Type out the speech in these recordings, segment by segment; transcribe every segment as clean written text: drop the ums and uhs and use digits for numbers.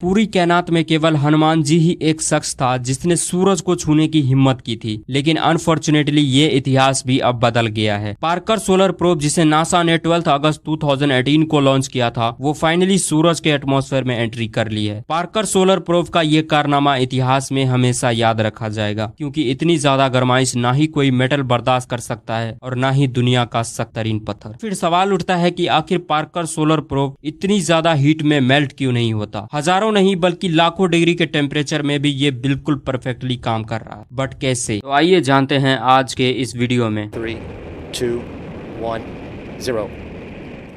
पूरी कायनात में केवल हनुमान जी ही एक शख्स था जिसने सूरज को छूने की हिम्मत की थी, लेकिन अनफॉर्चुनेटली ये इतिहास भी अब बदल गया है। पार्कर सोलर प्रोब जिसे नासा ने 12 अगस्त 2018 को लॉन्च किया था, वो फाइनली सूरज के एटमॉस्फेयर में एंट्री कर ली है। पार्कर सोलर प्रोब का ये कारनामा इतिहास में हमेशा याद रखा जाएगा, क्योंकि इतनी ज्यादा गर्माइश ना ही कोई मेटल बर्दाश्त कर सकता है और ना ही दुनिया का सख्त तरीन पत्थर। फिर सवाल उठता है कि आखिर पार्कर सोलर प्रोब इतनी ज्यादा हीट में मेल्ट क्यों नहीं होता। हजारों नहीं बल्कि लाखों डिग्री के टेम्परेचर में भी ये बिल्कुल परफेक्टली काम कर रहा है, बट कैसे? तो आइए जानते हैं आज के इस वीडियो में। 3, 2, 1, 0.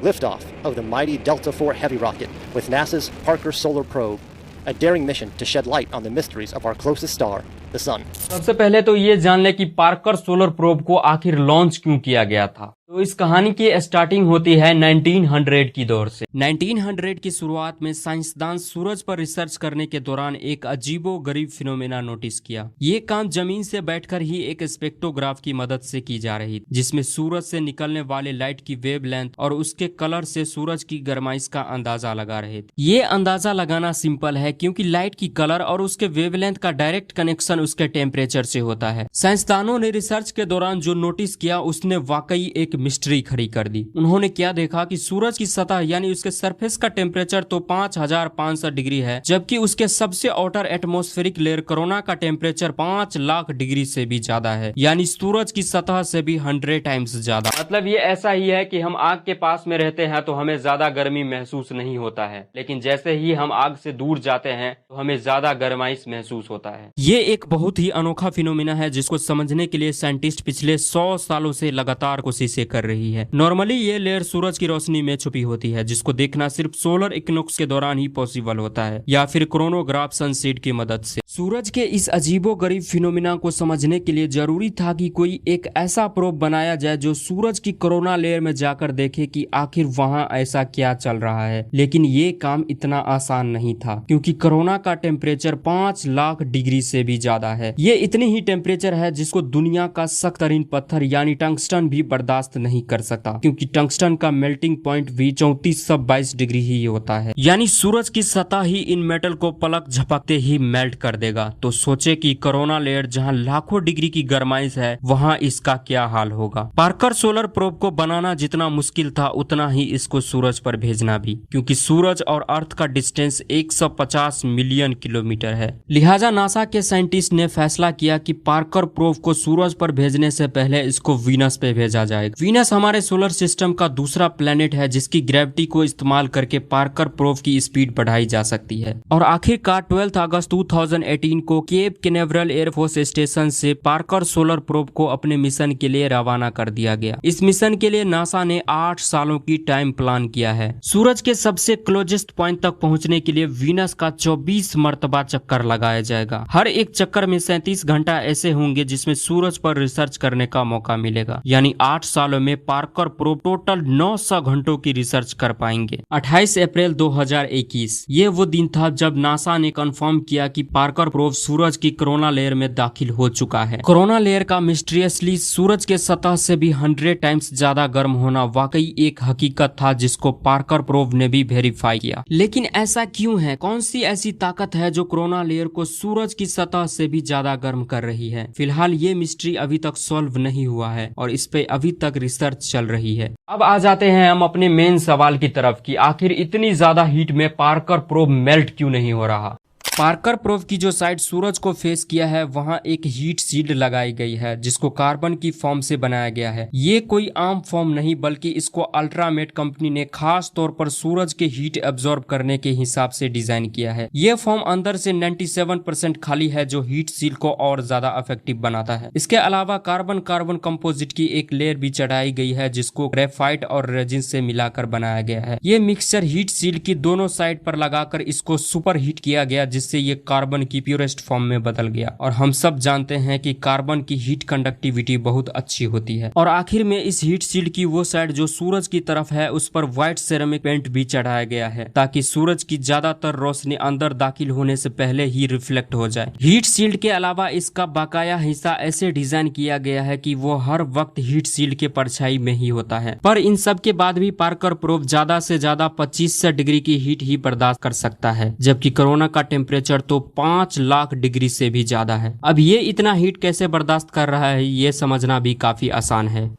Liftoff of the mighty Delta IV Heavy rocket with NASA's Parker Solar Probe, a daring mission to shed light on the mysteries of our closest star, the Sun. सबसे पहले तो ये जान ले कि पार्कर सोलर प्रोब को आखिर launch क्यों किया गया था। तो इस कहानी की स्टार्टिंग होती है 1900 की दौर से। 1900 की शुरुआत में साइंसदान सूरज पर रिसर्च करने के दौरान एक अजीबो गरीब फिनोमेना नोटिस किया। ये काम जमीन से बैठकर ही एक स्पेक्ट्रोग्राफ की मदद से की जा रही थी, जिसमें सूरज से निकलने वाले लाइट की वेवलेंथ और उसके कलर से सूरज की गर्माइश का अंदाजा लगा रहे थे। ये अंदाजा लगाना सिंपल है, क्योंकि लाइट की कलर और उसके वेवलेंथ का डायरेक्ट कनेक्शन उसके टेम्परेचर से होता है। साइंसदानों ने रिसर्च के दौरान जो नोटिस किया उसने वाकई एक मिस्ट्री खड़ी कर दी। उन्होंने क्या देखा कि सूरज की सतह यानी उसके सरफेस का टेम्परेचर तो 5500 डिग्री है, जबकि उसके सबसे आउटर एटमॉस्फेरिक लेयर कोरोना का टेम्परेचर 5 लाख डिग्री से भी ज्यादा है, यानी सूरज की सतह से भी 100 टाइम्स ज्यादा। मतलब ये ऐसा ही है कि हम आग के पास में रहते हैं तो हमें ज्यादा गर्मी महसूस नहीं होता है, लेकिन जैसे ही हम आग से दूर जाते हैं तो हमें ज्यादा गर्माइश महसूस होता है। ये एक बहुत ही अनोखा फिनोमिना है जिसको समझने के लिए साइंटिस्ट पिछले 100 सालों से लगातार कोशिशें कर रही है। नॉर्मली ये लेयर सूरज की रोशनी में छुपी होती है, जिसको देखना सिर्फ सोलर इक्विनॉक्स के दौरान ही पॉसिबल होता है, या फिर क्रोनोग्राफ सनसेट की मदद से। सूरज के इस अजीबो गरीब फिनोमिना को समझने के लिए जरूरी था कि कोई एक ऐसा प्रोब बनाया जाए जो सूरज की कोरोना लेयर में जाकर देखे कि आखिर वहां ऐसा क्या चल रहा है। लेकिन ये काम इतना आसान नहीं था, क्योंकि कोरोना का टेम्परेचर 5 लाख डिग्री से भी ज्यादा है। ये इतनी ही टेम्परेचर है जिसको दुनिया का सख्त तरीन पत्थर यानी टंगस्टन भी बर्दाश्त नहीं कर सकता, क्योंकि टंगस्टन का मेल्टिंग पॉइंट भी 3422 डिग्री ही होता है। यानी सूरज की सतह ही इन मेटल को पलक झपकते ही मेल्ट कर देगा। तो सोचे कि कोरोना लेयर जहां लाखों डिग्री की गर्माइश है, वहां इसका क्या हाल होगा। पार्कर सोलर प्रोब को बनाना जितना मुश्किल था, उतना ही इसको सूरज पर भेजना भी, क्योंकि सूरज और अर्थ का डिस्टेंस 150 मिलियन किलोमीटर है। लिहाजा नासा के साइंटिस्ट ने फैसला किया कि पार्कर प्रोब को सूरज पर भेजने से पहले इसको वीनस पे भेजा जाएगा। वीनस हमारे सोलर सिस्टम का दूसरा प्लेनेट है जिसकी ग्रेविटी को इस्तेमाल करके पार्कर प्रोब की स्पीड बढ़ाई जा सकती है। और आखिरकार 12 अगस्त 2018 को केप कैनावरल एयरफोर्स स्टेशन से पार्कर सोलर प्रोब को अपने मिशन के लिए रवाना कर दिया गया। इस मिशन के लिए नासा ने 8 सालों की टाइम प्लान किया है। सूरज के सबसे क्लोजेस्ट पॉइंट तक पहुंचने के लिए वीनस का 24 मरतबा चक्कर लगाया जाएगा। हर एक चक्कर में 37 घंटा ऐसे होंगे जिसमें सूरज पर रिसर्च करने का मौका मिलेगा। यानी 8 सालों में पार्कर प्रोब टोटल 900 घंटों की रिसर्च कर पाएंगे। 28 अप्रैल 2021 ये वो दिन था जब नासा ने कंफर्म किया कि पार्कर प्रोब सूरज की कोरोना लेयर में दाखिल हो चुका है। कोरोना लेयर का मिस्टीरियसली सूरज के सतह से भी 100 टाइम्स ज्यादा गर्म होना वाकई एक हकीकत था, जिसको पार्कर प्रोब ने भी वेरीफाई किया। लेकिन ऐसा क्यों है? कौन सी ऐसी ताकत है जो कोरोना लेयर को सूरज की सतह से भी ज्यादा गर्म कर रही है? फिलहाल ये मिस्ट्री अभी तक सॉल्व नहीं हुआ है और इस पे अभी तक रिसर्च चल रही है। अब आ जाते हैं हम अपने मेन सवाल की तरफ कि आखिर इतनी ज्यादा हीट में पार्कर प्रोब मेल्ट क्यों नहीं हो रहा। पार्कर प्रोब की जो साइड सूरज को फेस किया है, वहां एक हीट शील्ड लगाई गई है जिसको कार्बन की फॉर्म से बनाया गया है। ये कोई आम फॉर्म नहीं, बल्कि इसको अल्ट्रामेट कंपनी ने खास तौर पर सूरज के हीट एब्जॉर्ब करने के हिसाब से डिजाइन किया है। ये फॉर्म अंदर से 97% खाली है, जो हीट शील्ड को और ज्यादा इफेक्टिव बनाता है। इसके अलावा कार्बन कार्बन कंपोजिट की एक लेयर भी चढ़ाई गई है जिसको ग्रेफाइट और रेजिन से मिलाकर बनाया गया है। ये मिक्सचर हीट शील्ड की दोनों साइड पर लगाकर इसको सुपर हीट किया गया, जिससे ये कार्बन की प्योरेस्ट फॉर्म में बदल गया। और हम सब जानते हैं कि कार्बन की हीट कंडक्टिविटी बहुत अच्छी होती है। और आखिर में इस हीट शील्ड की वो साइड जो सूरज की तरफ है उस पर व्हाइट सेरेमिक पेंट भी चढ़ाया गया है ताकि सूरज की ज्यादातर रोशनी अंदर दाखिल होने से पहले ही रिफ्लेक्ट हो जाए। हीट शील्ड के अलावा इसका बकाया हिस्सा ऐसे डिजाइन किया गया है कि वो हर वक्त हीट शील्ड के परछाई में ही होता है। पर इन सब के बाद भी पार्कर प्रोब ज्यादा से ज्यादा 2500 डिग्री की हीट ही बर्दाश्त कर सकता है, जबकि कोरोना का टेम्परेचर तो 5 लाख डिग्री से भी ज्यादा है। अब ये इतना हीट कैसे बर्दाश्त कर रहा है ये समझना भी काफी आसान है।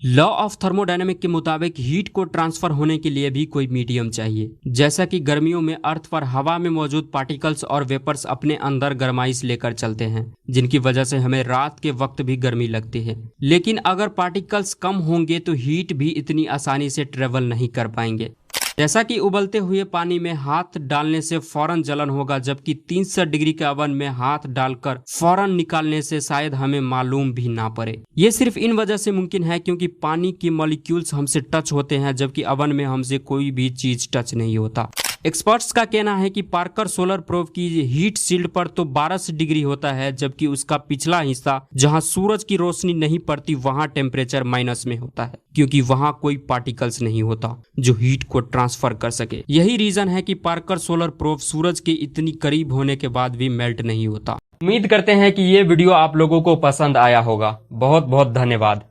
लॉ ऑफ थर्मोडायनेमिक के मुताबिक हीट को ट्रांसफर होने के लिए भी कोई मीडियम चाहिए। जैसा कि गर्मियों में अर्थ पर हवा में मौजूद पार्टिकल्स और वेपर्स अपने अंदर गर्माइश लेकर चलते हैं, जिनकी वजह से हमें रात के वक्त भी गर्मी लगती है। लेकिन अगर पार्टिकल्स कम होंगे तो हीट भी इतनी आसानी से ट्रेवल नहीं कर पाएंगे। जैसा कि उबलते हुए पानी में हाथ डालने से फौरन जलन होगा, जबकि 300 डिग्री के ओवन में हाथ डालकर फौरन निकालने से शायद हमें मालूम भी ना पड़े। ये सिर्फ इन वजह से मुमकिन है क्योंकि पानी की मॉलिक्यूल्स हमसे टच होते हैं, जबकि ओवन में हमसे कोई भी चीज टच नहीं होता। एक्सपर्ट्स का कहना है कि पार्कर सोलर प्रोब की हीट शील्ड पर तो 1200 डिग्री होता है, जबकि उसका पिछला हिस्सा जहां सूरज की रोशनी नहीं पड़ती वहां टेम्परेचर माइनस में होता है, क्योंकि वहां कोई पार्टिकल्स नहीं होता जो हीट को ट्रांसफर कर सके। यही रीजन है कि पार्कर सोलर प्रोब सूरज के इतनी करीब होने के बाद भी मेल्ट नहीं होता। उम्मीद करते हैं कि ये वीडियो आप लोगों को पसंद आया होगा। बहुत बहुत धन्यवाद।